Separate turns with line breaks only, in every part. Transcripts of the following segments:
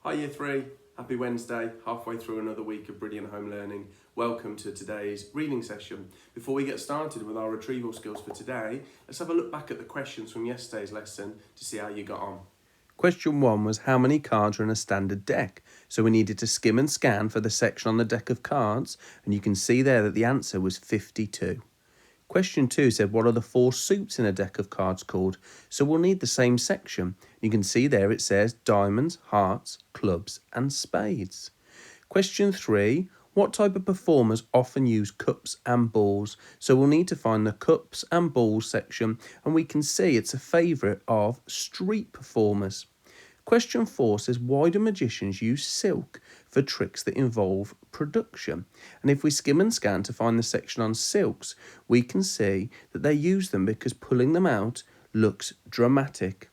Hi Year 3, happy Wednesday, halfway through another week of brilliant home learning. Welcome to today's reading session. Before we get started with our retrieval skills for today, let's have a look back at the questions from yesterday's lesson to see how you got on. Question 1 was how many cards are in a standard deck? So we needed to skim and scan for the section on the deck of cards, and you can see there that the answer was 52. Question 2 said, what are the 4 suits in a deck of cards called? So we'll need the same section. You can see there it says diamonds, hearts, clubs and spades. Question 3, what type of performers often use cups and balls? So we'll need to find the cups and balls section, and we can see it's a favourite of street performers. Question 4 says, why do magicians use silk for tricks that involve production? And if we skim and scan to find the section on silks, we can see that they use them because pulling them out looks dramatic.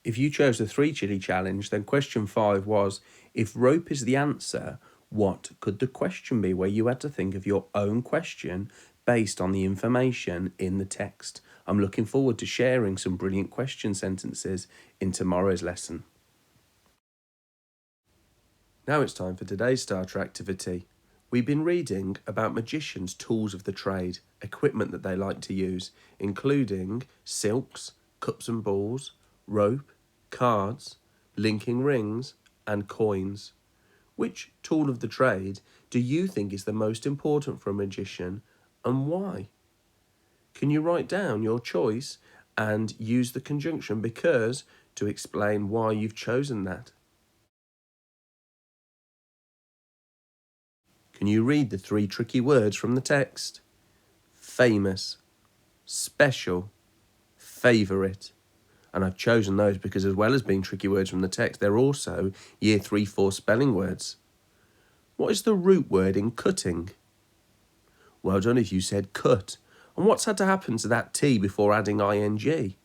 If you chose the 3 chili challenge, then question 5 was, if rope is the answer, what could the question be? Where you had to think of your own question based on the information in the text. I'm looking forward to sharing some brilliant question sentences in tomorrow's lesson. Now it's time for today's starter activity. We've been reading about magicians' tools of the trade, equipment that they like to use, including silks, cups and balls, rope, cards, linking rings, and coins. Which tool of the trade do you think is the most important for a magician, and why? Can you write down your choice and use the conjunction because to explain why you've chosen that? Can you read the 3 tricky words from the text? Famous, special, favourite. And I've chosen those because as well as being tricky words from the text, they're also Year 3-4 spelling words. What is the root word in cutting? Well done if you said cut. And what's had to happen to that T before adding ing?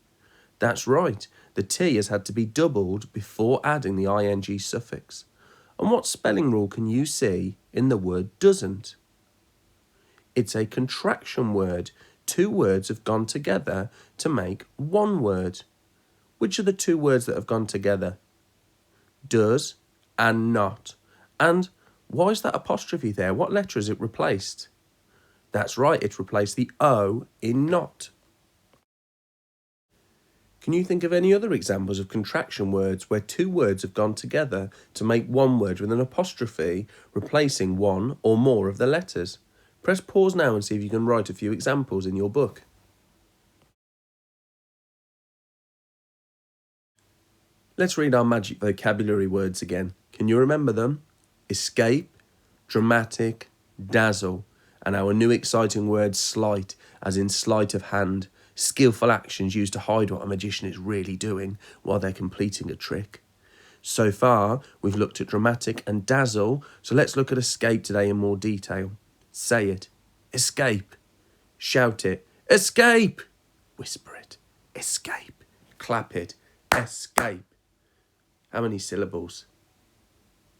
That's right, the T has had to be doubled before adding the ing suffix. And what spelling rule can you see in the word doesn't? It's a contraction word. 2 words have gone together to make 1 word. Which are the 2 words that have gone together? Does and not. And why is that apostrophe there? What letter has it replaced? That's right, it replaced the O in not. Can you think of any other examples of contraction words where 2 words have gone together to make 1 word with an apostrophe replacing 1 or more of the letters? Press pause now and see if you can write a few examples in your book. Let's read our magic vocabulary words again. Can you remember them? Escape, dramatic, dazzle, and our new exciting word sleight, as in sleight of hand, skillful actions used to hide what a magician is really doing while they're completing a trick. So far, we've looked at dramatic and dazzle, so let's look at escape today in more detail. Say it. Escape. Shout it. Escape. Whisper it. Escape. Clap it. Escape. How many syllables?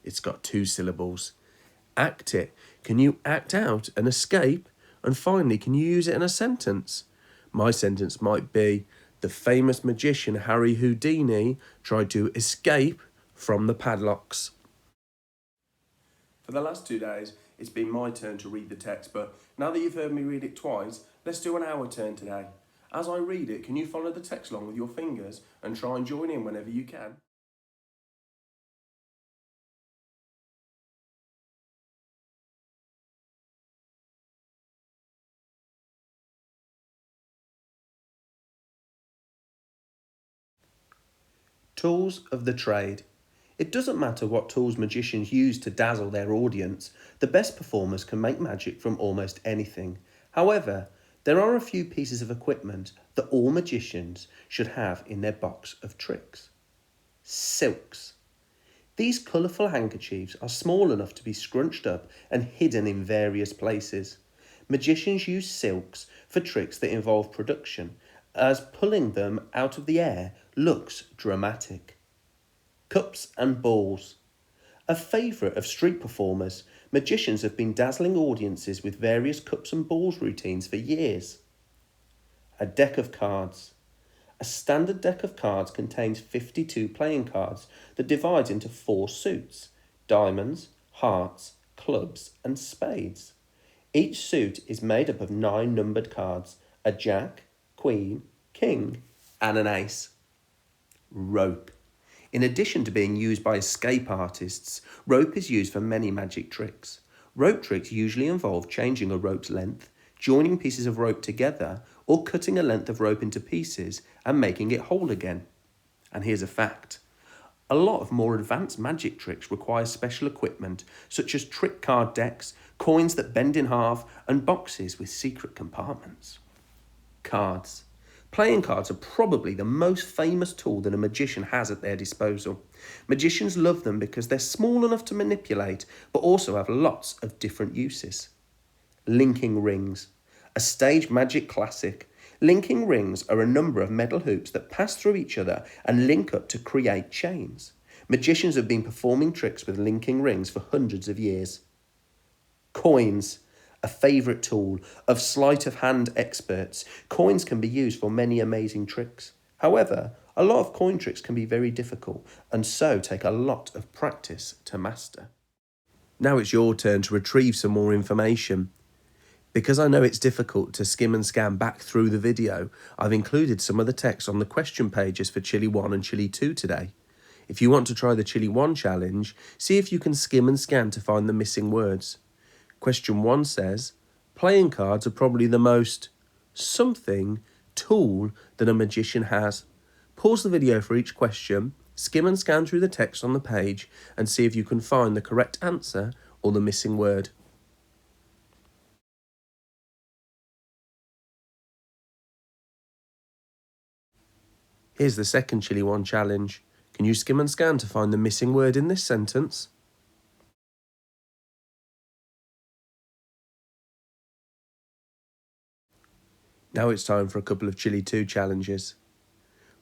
It's got 2 syllables. Act it. Can you act out an escape? And finally, can you use it in a sentence? My sentence might be, the famous magician Harry Houdini tried to escape from the padlocks. For the last 2 days, it's been my turn to read the text, but now that you've heard me read it twice, let's do an our turn today. As I read it, can you follow the text along with your fingers and try and join in whenever you can? Tools of the trade. It doesn't matter what tools magicians use to dazzle their audience, the best performers can make magic from almost anything. However, there are a few pieces of equipment that all magicians should have in their box of tricks. Silks. These colourful handkerchiefs are small enough to be scrunched up and hidden in various places. Magicians use silks for tricks that involve production, as pulling them out of the air looks dramatic. Cups and balls. A favourite of street performers, magicians have been dazzling audiences with various cups and balls routines for years. A deck of cards.
A standard deck of cards contains 52 playing cards that divides into 4 suits: diamonds, hearts, clubs, and spades. Each suit is made up of 9 numbered cards: a jack, queen, king, and an ace. Rope. In addition to being used by escape artists, rope is used for many magic tricks. Rope tricks usually involve changing a rope's length, joining pieces of rope together, or cutting a length of rope into pieces and making it whole again. And here's a fact. A lot of more advanced magic tricks require special equipment, such as trick card decks, coins that bend in half, and boxes with secret compartments. Cards. Playing cards are probably the most famous tool that a magician has at their disposal. Magicians love them because they're small enough to manipulate, but also have lots of different uses. Linking rings. A stage magic classic. Linking rings are a number of metal hoops that pass through each other and link up to create chains. Magicians have been performing tricks with linking rings for hundreds of years. Coins. A favourite tool of sleight of hand experts. Coins can be used for many amazing tricks. However, a lot of coin tricks can be very difficult and so take a lot of practice to master. Now it's your turn to retrieve some more information. Because I know it's difficult to skim and scan back through the video, I've included some of the text on the question pages for Chili 1 and Chili 2 today. If you want to try the Chili 1 challenge, see if you can skim and scan to find the missing words. Question 1 says, playing cards are probably the most something tool that a magician has. Pause the video for each question, skim and scan through the text on the page and see if you can find the correct answer or the missing word. Here's the second Chili 1 challenge. Can you skim and scan to find the missing word in this sentence? Now it's time for a couple of Chili 2 challenges.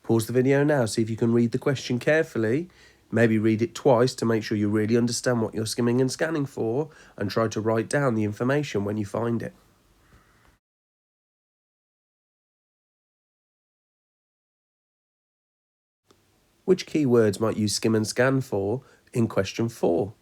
Pause the video now, see if you can read the question carefully. Maybe read it twice to make sure you really understand what you're skimming and scanning for, and try to write down the information when you find it. Which keywords might you skim and scan for in question 4?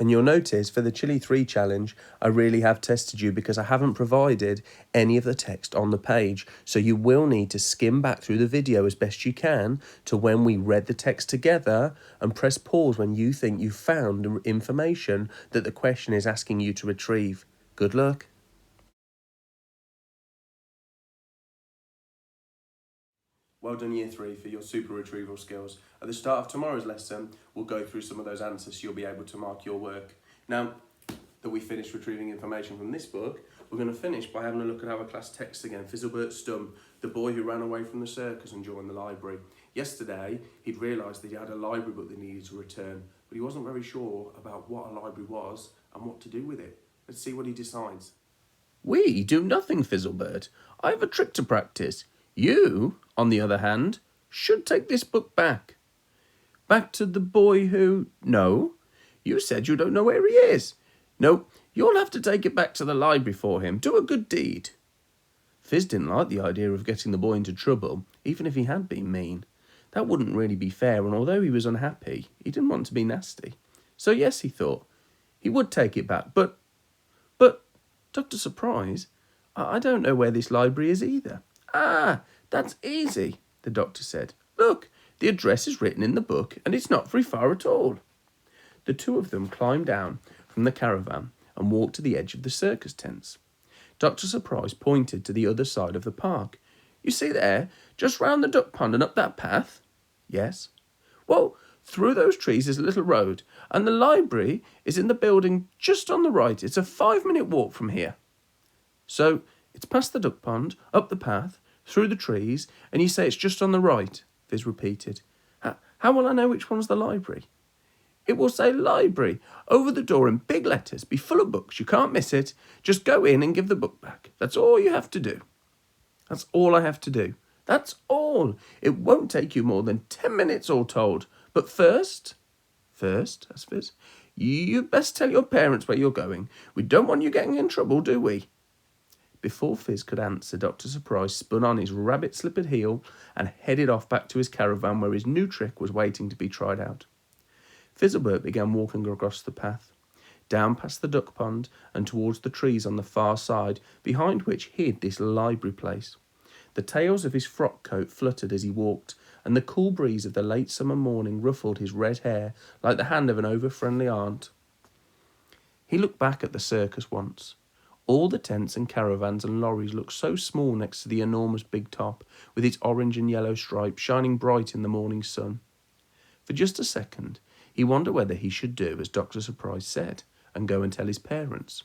And you'll notice for the Chili 3 challenge, I really have tested you because I haven't provided any of the text on the page. So you will need to skim back through the video as best you can to when we read the text together and press pause when you think you've found the information that the question is asking you to retrieve. Good luck. Well done Year 3 for your super retrieval skills. At the start of tomorrow's lesson, we'll go through some of those answers so you'll be able to mark your work. Now that we finished retrieving information from this book, we're going to finish by having a look at our class text again. Fizzlebert Stum, the boy who ran away from the circus and joined the library. Yesterday, he'd realised that he had a library book that he needed to return, but he wasn't very sure about what a library was and what to do with it. Let's see what he decides.
We do nothing, Fizzlebert. I have a trick to practice. You, on the other hand, should take this book back. Back to the boy who... No, you said you don't know where he is. No, you'll have to take it back to the library for him. Do a good deed. Fizz didn't like the idea of getting the boy into trouble, even if he had been mean. That wouldn't really be fair, and although he was unhappy, he didn't want to be nasty. So yes, he thought, he would take it back, but, Dr. Surprise, I don't know where this library is either. Ah, that's easy, the doctor said. Look, the address is written in the book, and it's not very far at all. The two of them climbed down from the caravan and walked to the edge of the circus tents. Dr. Surprise pointed to the other side of the park. You see there, just round the duck pond and up that path? Yes. Well, through those trees is a little road, and the library is in the building just on the right. It's a 5-minute walk from here. So it's past the duck pond, up the path, through the trees, and you say it's just on the right, Fizz repeated. How will I know which one's the library? It will say library over the door in big letters. Be full of books. You can't miss it. Just go in and give the book back. That's all you have to do. That's all I have to do. That's all. It won't take you more than 10 minutes all told. But first, as Fizz, You'd best tell your parents where you're going. We don't want you getting in trouble, do we?" Before Fizz could answer, Dr. Surprise spun on his rabbit-slippered heel and headed off back to his caravan where his new trick was waiting to be tried out. Fizzlebert began walking across the path, down past the duck pond and towards the trees on the far side, behind which hid this library place. The tails of his frock coat fluttered as he walked, and the cool breeze of the late summer morning ruffled his red hair like the hand of an over-friendly aunt. He looked back at the circus once. All the tents and caravans and lorries looked so small next to the enormous big top, with its orange and yellow stripes shining bright in the morning sun. For just a second, he wondered whether he should do as Dr. Surprise said, and go and tell his parents.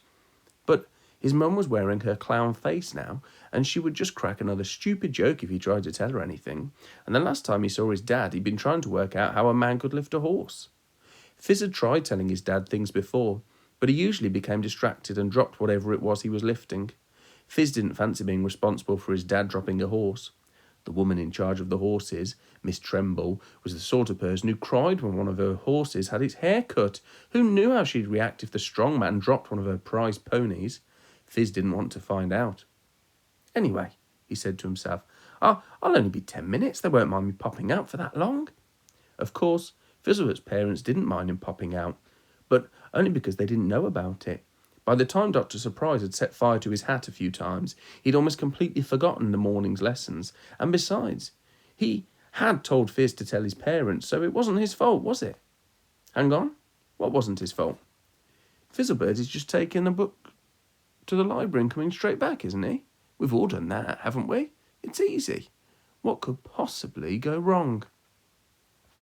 But his mum was wearing her clown face now, and she would just crack another stupid joke if he tried to tell her anything, and the last time he saw his dad, he'd been trying to work out how a man could lift a horse. Fizz had tried telling his dad things before, but he usually became distracted and dropped whatever it was he was lifting. Fizz didn't fancy being responsible for his dad dropping a horse. The woman in charge of the horses, Miss Tremble, was the sort of person who cried when one of her horses had its hair cut. Who knew how she'd react if the strong man dropped one of her prized ponies? Fizz didn't want to find out. "Anyway," he said to himself, I'll only be 10 minutes. They won't mind me popping out for that long." Of course, Fizzlebert's parents didn't mind him popping out, but only because they didn't know about it. By the time Dr. Surprise had set fire to his hat a few times, he'd almost completely forgotten the morning's lessons, and besides, he had told Fizz to tell his parents, so it wasn't his fault, was it? Hang on, what wasn't his fault? Fizzlebird is just taking the book to the library and coming straight back, isn't he? We've all done that, haven't we? It's easy. What could possibly go wrong?